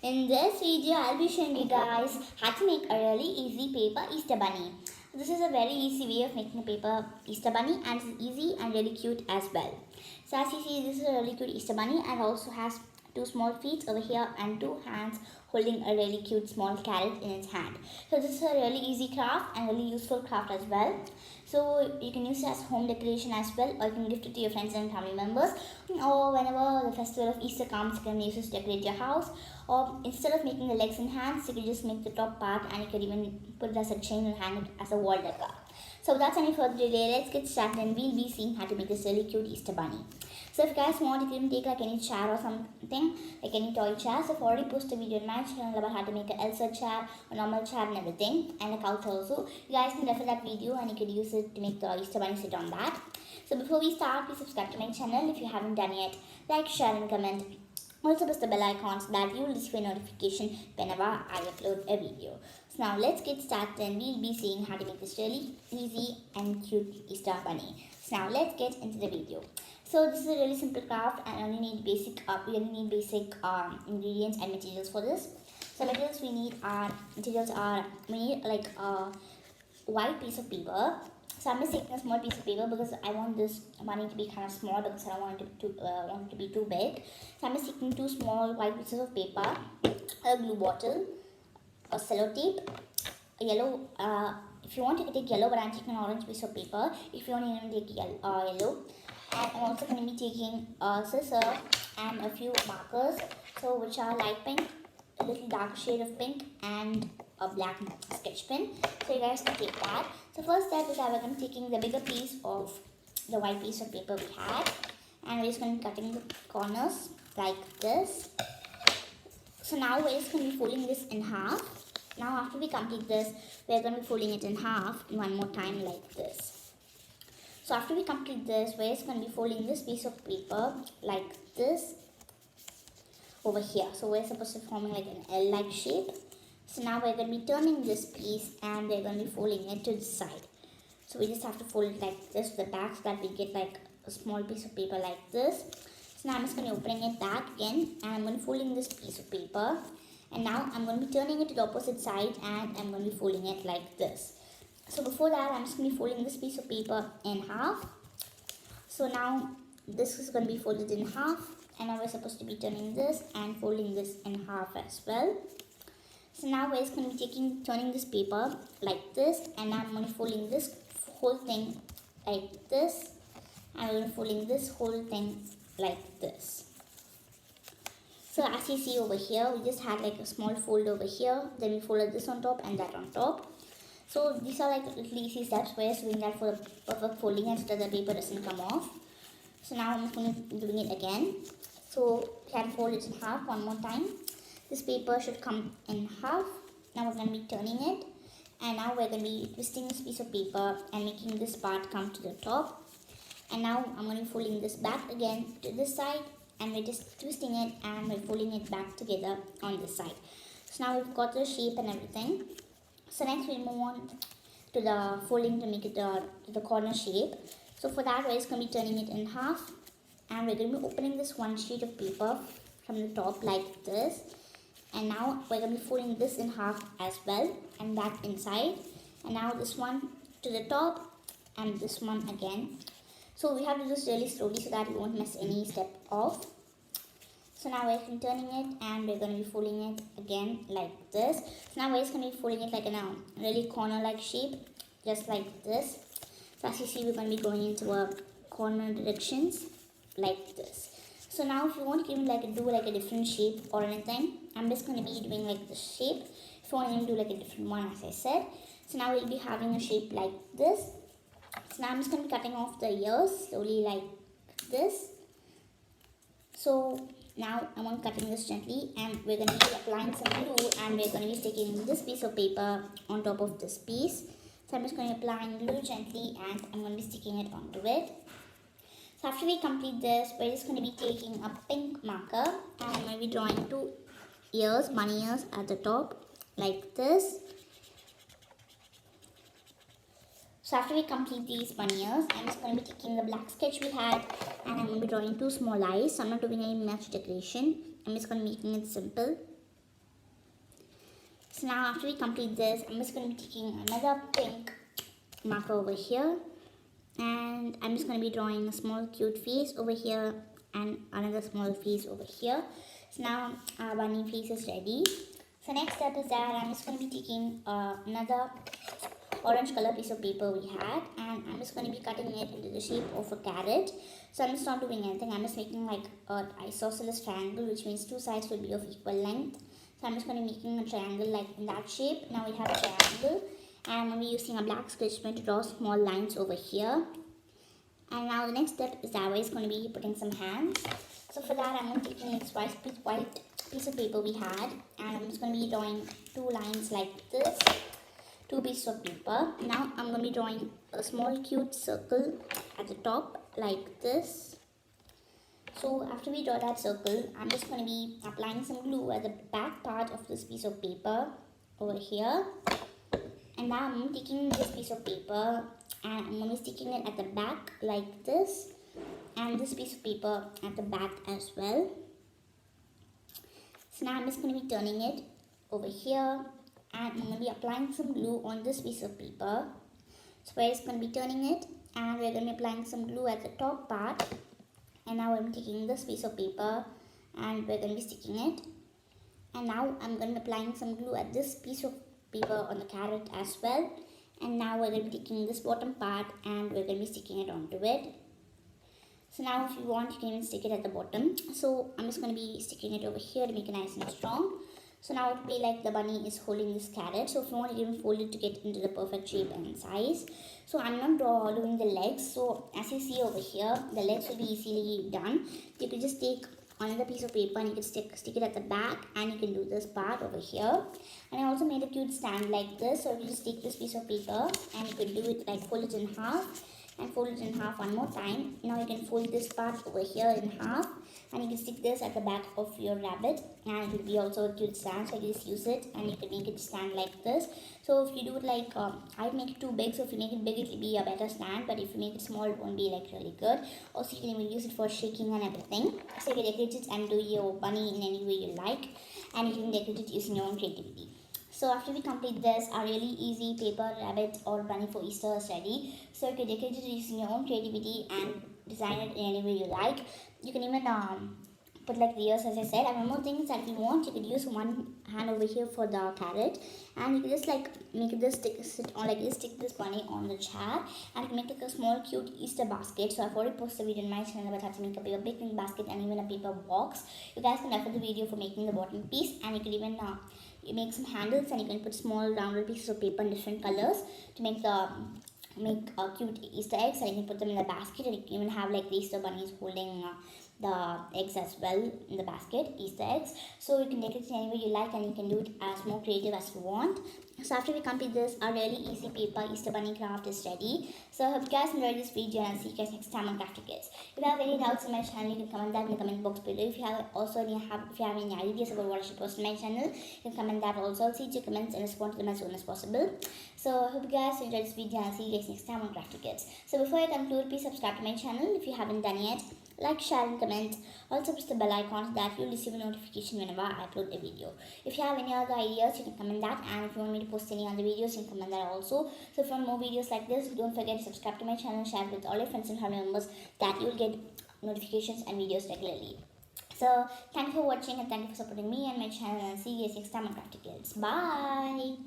In this video, I'll be showing you guys how to make a really easy paper Easter bunny. This is a very easy way of making a paper Easter bunny, and it's easy and really cute as well. So as you see, this is a really cute Easter bunny and also has two small feet over here and two hands holding a really cute small carrot in its hand. So this is a really easy craft and really useful craft as well. So you can use it as home decoration as well, or you can gift it to your friends and family members, or whenever the festival of Easter comes, you can use it to decorate your house. Or instead of making the legs and hands, you can just make the top part, and you can even put it as a chain and hang it as a wall decor. So without any further delay, let's get started and we'll be seeing how to make this really cute Easter bunny. So if you guys want, you can take like any chair or something, like any toy chair. So I've already posted a video on my channel about how to make an Elsa chair, a normal chair and everything, and a couch also. You guys can refer that video and you could use it to make the Easter bunny sit on that. So before we start, please subscribe to my channel if you haven't done yet. Like, share and comment. Also press the bell icon so that you will receive a notification whenever I upload a video. So now let's get started and we'll be seeing how to make this really easy and cute Easter bunny. So now let's get into the video. So this is a really simple craft and we only need basic ingredients and materials for this. So materials we need like a white piece of paper. So I'm just taking a small piece of paper because I want this bunny to be kind of small because I don't want it to be too big. So I'm just taking two small white pieces of paper, a glue bottle, a sellotape, a yellow. If you want, you can take yellow, but I'm taking an orange piece of paper. If you want, you can take yellow. And I'm also going to be taking a scissor and a few markers, so which are light pink, a little dark shade of pink, and a black sketch pen. So you guys can take that. So first step is that we're going to be taking the bigger piece of the white piece of paper we had, and we're just going to be cutting the corners like this. So now we're just going to be folding this in half. Now after we complete this, we're going to be folding it in half one more time like this. So after we complete this, we're just going to be folding this piece of paper like this over here. So we're supposed to be forming like an L-like shape. So now we're going to be turning this piece and we're going to be folding it to the side. So we just have to fold it like this to the back so that we get like a small piece of paper like this. So now I'm just going to be opening it back again and I'm going to be folding this piece of paper. And now I'm going to be turning it to the opposite side and I'm going to be folding it like this. So before that, I'm just going to be folding this piece of paper in half. So now this is going to be folded in half, and now we're supposed to be turning this and folding this in half as well. So now we're just going to be turning this paper like this, and now I'm going to be folding this whole thing like this, and we're going to be folding this whole thing like this. So as you see over here, we just had like a small fold over here, then we folded this on top and that on top. So these are like little easy steps. We're just doing that for the perfect folding and so that the paper doesn't come off. So now I'm just going to be doing it again. So we can fold it in half one more time. This paper should come in half. Now we're going to be turning it. And now we're going to be twisting this piece of paper and making this part come to the top. And now I'm going to be folding this back again to this side. And we're just twisting it and we're folding it back together on this side. So now we've got the shape and everything. So next we'll move on to the folding to make it to the corner shape. So for that, we're just going to be turning it in half. And we're going to be opening this one sheet of paper from the top like this. And now we're going to be folding this in half as well and back inside. And now this one to the top and this one again. So we have to do this really slowly so that we won't mess any step off. So now we're turning it and we're going to be folding it again like this. So now we're just going to be folding it like in a really corner-like shape, just like this. So as you see, we're going to be going into a corner directions like this. So now if you want to even do like a different shape or anything, I'm just going to be doing like this shape. If you want to even do like a different one, as I said. So now we'll be having a shape like this. So now I'm just going to be cutting off the ears slowly like this. So now I'm cutting this gently and we're going to be applying some glue and we're going to be sticking this piece of paper on top of this piece. So I'm just going to be applying glue gently and I'm going to be sticking it onto it. So after we complete this, we're just going to be taking a pink marker and I'm going to be drawing two ears, bunny ears at the top like this. So after we complete these bunny ears, I'm just going to be taking the black sketch we had and I'm going to be drawing two small eyes. So I'm not doing any much decoration. I'm just going to be making it simple So now after we complete this, I'm just going to be taking another pink marker over here, and I'm just going to be drawing a small cute face over here and another small face over here. So now our bunny face is ready. So next step is that I'm just going to be taking another orange color piece of paper we had, and I'm just going to be cutting it into the shape of a carrot. So I'm just not doing anything, I'm just making like an isosceles triangle, which means two sides will be of equal length. So I'm just going to be making a triangle like in that shape. Now we have a triangle, and I'm going to be using a black sketch pen to draw small lines over here. And now the next step is that we're just going to be putting some hands. So for that, I'm going to be taking this white piece of paper we had, and I'm just going to be drawing two lines like this, two pieces of paper. Now I'm going to be drawing a small cute circle at the top like this. So after we draw that circle, I'm just going to be applying some glue at the back part of this piece of paper over here. And now I'm taking this piece of paper and I'm going to be sticking it at the back like this, and this piece of paper at the back as well. So now I'm just going to be turning it over here, and I'm going to be applying some glue on this piece of paper. So we're just going to be turning it, and we're going to be applying some glue at the top part. And now I'm taking this piece of paper and we're going to be sticking it. And now I'm going to be applying some glue at this piece of paper on the carrot as well. And now we're going to be taking this bottom part and we're going to be sticking it onto it. So now if you want, you can even stick it at the bottom. So I'm just going to be sticking it over here to make it nice and strong. So now it will be like the bunny is holding this carrot. So if you want, you can fold it to get into the perfect shape and size. So I'm not doing the legs. So as you see over here, the legs will be easily done. You can just take another piece of paper and you can stick it at the back, and you can do this part over here. And I also made a cute stand like this. So you just take this piece of paper and you can do it like fold it in half and fold it in half one more time. Now you can fold this part over here in half, and you can stick this at the back of your rabbit, and it will be also a cute stand. So you just use it and you can make it stand like this. So if you do it like I'd make it too big, so if you make it big it will be a better stand, but if you make it small it won't be like really good. Also you can even use it for shaking and everything. So you can decorate it and do your bunny in any way you like, and you can decorate it using your own creativity. So after we complete this, our really easy paper rabbit or bunny for Easter is ready. So you can decorate it using your own creativity and design it in any way you like. You can even put like the ears, as I said. And one more thing is that if you want, you could use one hand over here for the carrot, and you can just like make this sit on like this, stick this bunny on the chair, and you can make like a small cute Easter basket. So I've already posted a video in my channel about how to make a paper picnic basket and even a paper box. You guys can refer the video for making the bottom piece, and you can even you make some handles, and you can put small rounded pieces of paper in different colors to make cute Easter eggs, and you can put them in the basket, and you can even have like the Easter bunnies holding the eggs as well in the basket, Easter eggs. So you can decorate it any way you like, and you can do it as more creative as you want. So after we complete this, our really easy paper Easter bunny craft is ready. So I hope you guys enjoyed this video, and I'll see you guys next time on Crafty Kids. If you have any doubts in my channel, you can comment that in the comment box below. If you have any ideas about what I should post on my channel, you can comment that also. I'll see your comments and respond to them as soon as possible. So I hope you guys enjoyed this video, and I'll see you guys next time on Crafty Kids. So before I conclude, please subscribe to my channel if you haven't done yet. Like, share and comment. Also press the bell icon so that you'll receive a notification whenever I upload a video. If you have any other ideas, you can comment that, and if you want me to post any other videos, you can comment that also. So for more videos like this, don't forget to subscribe to my channel, share it with all your friends and family members, that you'll get notifications and videos regularly. So thank you for watching, and thank you for supporting me and my channel, and see you guys next time on Crafty Kids. Bye.